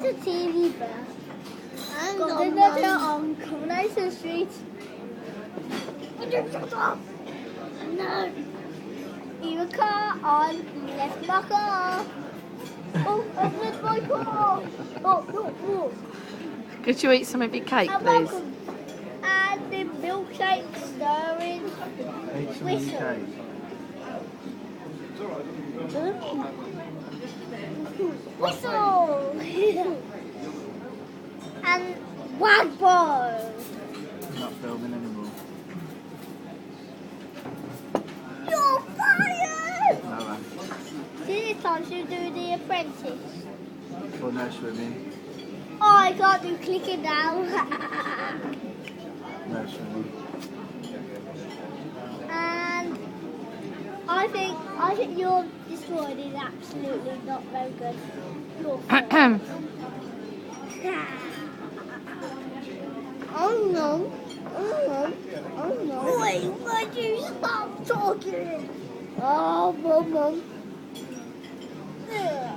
That's a TV bear. Got another on Coronation Street. Shut up! No. In a car, I left my car. Oh, I've left my car. Oh. Could you eat some of your cake, And please? welcome. And the milkshake stirring whistle. Whistle. And waggle. Not filming anymore. You're fired. No, man. See, this time she'll do The Apprentice. Or no swimming. Oh, I can't do clicking now. No swimming. And I think you're destroyed is absolutely not very good. You're fired. Oh no. Oh no. Oh no. Wait, would you stop talking? Oh, Mum. Yeah.